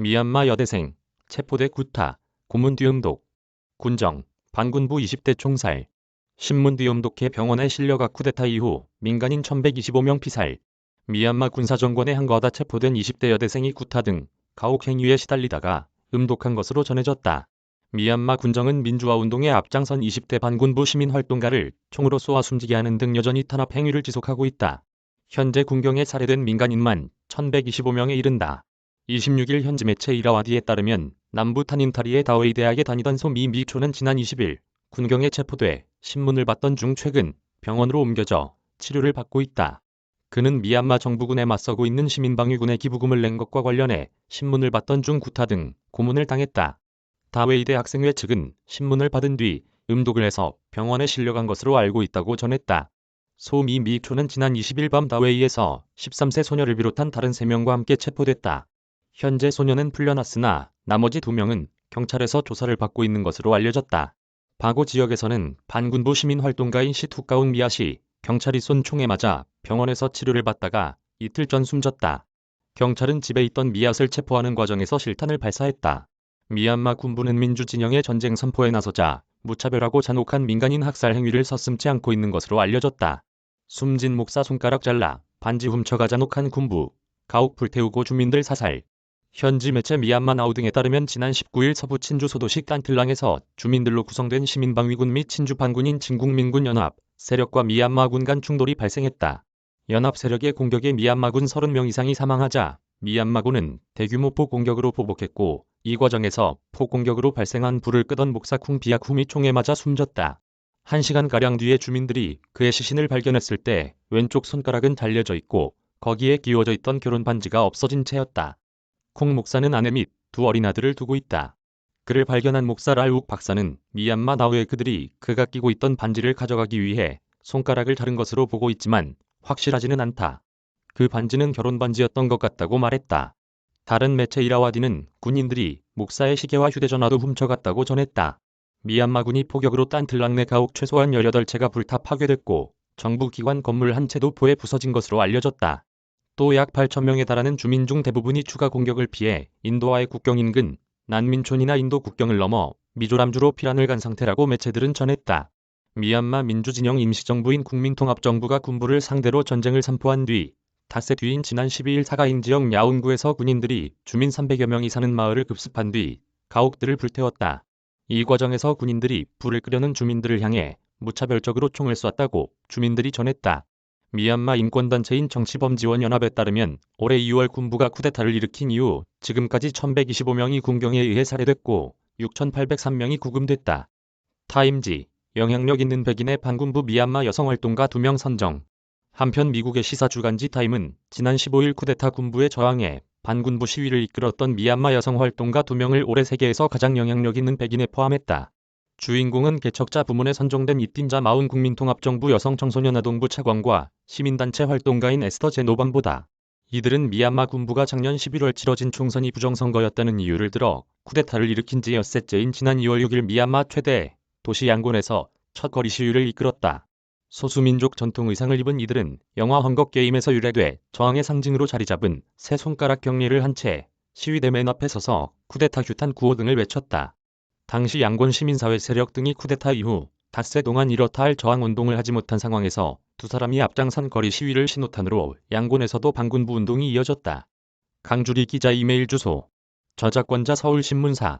미얀마 여대생, 체포돼 구타, 고문 뒤음독. 군정, 반군부 20대 총살. 신문 뒤음독해 병원에 실려가 쿠데타 이후 민간인 1125명 피살. 미얀마 군사정권에 항거하다 체포된 20대 여대생이 구타 등 가혹 행위에 시달리다가 음독한 것으로 전해졌다. 미얀마 군정은 민주화운동에 앞장선 20대 반군부 시민활동가를 총으로 쏘아 숨지게 하는 등 여전히 탄압 행위를 지속하고 있다. 현재 군경에 살해된 민간인만 1125명에 이른다. 26일 현지 매체 이라와디에 따르면 남부 타닌타리의 다웨이 대학에 다니던 소미 미초는 지난 20일 군경에 체포돼 신문을 받던 중 최근 병원으로 옮겨져 치료를 받고 있다. 그는 미얀마 정부군에 맞서고 있는 시민방위군에 기부금을 낸 것과 관련해 신문을 받던 중 구타 등 고문을 당했다. 다웨이 대학생회 측은 신문을 받은 뒤 음독을 해서 병원에 실려간 것으로 알고 있다고 전했다. 소미 미초는 지난 20일 밤 다웨이에서 13세 소녀를 비롯한 다른 3명과 함께 체포됐다. 현재 소녀는 풀려났으나 나머지 2명은 경찰에서 조사를 받고 있는 것으로 알려졌다. 바고 지역에서는 반군부 시민활동가인 시투카운 미아씨, 경찰이 쏜 총에 맞아 병원에서 치료를 받다가 이틀 전 숨졌다. 경찰은 집에 있던 미앗을 체포하는 과정에서 실탄을 발사했다. 미얀마 군부는 민주진영의 전쟁 선포에 나서자 무차별하고 잔혹한 민간인 학살 행위를 서슴지 않고 있는 것으로 알려졌다. 숨진 목사 손가락 잘라 반지 훔쳐가 잔혹한 군부, 가옥 불태우고 주민들 사살. 현지 매체 미얀마 나우 등에 따르면 지난 19일 서부 친주 소도시 깐틀랑에서 주민들로 구성된 시민방위군 및 친주 반군인 진국민군 연합 세력과 미얀마군 간 충돌이 발생했다. 연합 세력의 공격에 미얀마군 30명 이상이 사망하자 미얀마군은 대규모 포공격으로 보복했고 이 과정에서 포공격으로 발생한 불을 끄던 목사 쿵 비아쿰이 총에 맞아 숨졌다. 1시간가량 뒤에 주민들이 그의 시신을 발견했을 때 왼쪽 손가락은 잘려져 있고 거기에 끼워져 있던 결혼 반지가 없어진 채였다. 쿵 목사는 아내 및 2 어린 아들을 두고 있다. 그를 발견한 목사 랄욱 박사는 미얀마 나우에 그들이 그가 끼고 있던 반지를 가져가기 위해 손가락을 자른 것으로 보고 있지만 확실하지는 않다. 그 반지는 결혼 반지였던 것 같다고 말했다. 다른 매체 이라와디는 군인들이 목사의 시계와 휴대전화도 훔쳐갔다고 전했다. 미얀마군이 포격으로 딴틀랑 내 가옥 최소한 18채가 불타 파괴됐고 정부기관 건물 한 채도 포에 부서진 것으로 알려졌다. 또 약 8,000명에 달하는 주민 중 대부분이 추가 공격을 피해 인도와의 국경 인근 난민촌이나 인도 국경을 넘어 미조람주로 피난을 간 상태라고 매체들은 전했다. 미얀마 민주진영 임시정부인 국민통합정부가 군부를 상대로 전쟁을 선포한 뒤 닷새 뒤인 지난 12일 사가인 지역 야운구에서 군인들이 주민 300여 명이 사는 마을을 급습한 뒤 가옥들을 불태웠다. 이 과정에서 군인들이 불을 끄려는 주민들을 향해 무차별적으로 총을 쐈다고 주민들이 전했다. 미얀마 인권단체인 정치범지원연합에 따르면 올해 2월 군부가 쿠데타를 일으킨 이후 지금까지 1125명이 군경에 의해 살해됐고 6803명이 구금됐다. 타임지, 영향력 있는 백인의 반군부 미얀마 여성활동가 2명 선정. 한편 미국의 시사주간지 타임은 지난 15일 쿠데타 군부에 저항해 반군부 시위를 이끌었던 미얀마 여성활동가 2명을 올해 세계에서 가장 영향력 있는 백인에 포함했다. 주인공은 개척자 부문에 선정된 이틴자 마운 국민통합정부 여성청소년아동부 차관과 시민단체 활동가인 에스터 제노반보다. 이들은 미얀마 군부가 작년 11월 치러진 총선이 부정선거였다는 이유를 들어 쿠데타를 일으킨 지 엿새째인 지난 2월 6일 미얀마 최대 도시 양곤에서 첫 거리 시위를 이끌었다. 소수민족 전통 의상을 입은 이들은 영화 헝거게임에서 유래돼 저항의 상징으로 자리잡은 새 손가락 경례를 한 채 시위대 맨 앞에 서서 쿠데타 규탄 구호 등을 외쳤다. 당시 양곤 시민사회 세력 등이 쿠데타 이후 닷새 동안 이렇다 할 저항운동을 하지 못한 상황에서 2사람이 앞장선 거리 시위를 신호탄으로 양곤에서도 반군부 운동이 이어졌다. 강주리 기자 이메일 주소. 저작권자 서울신문사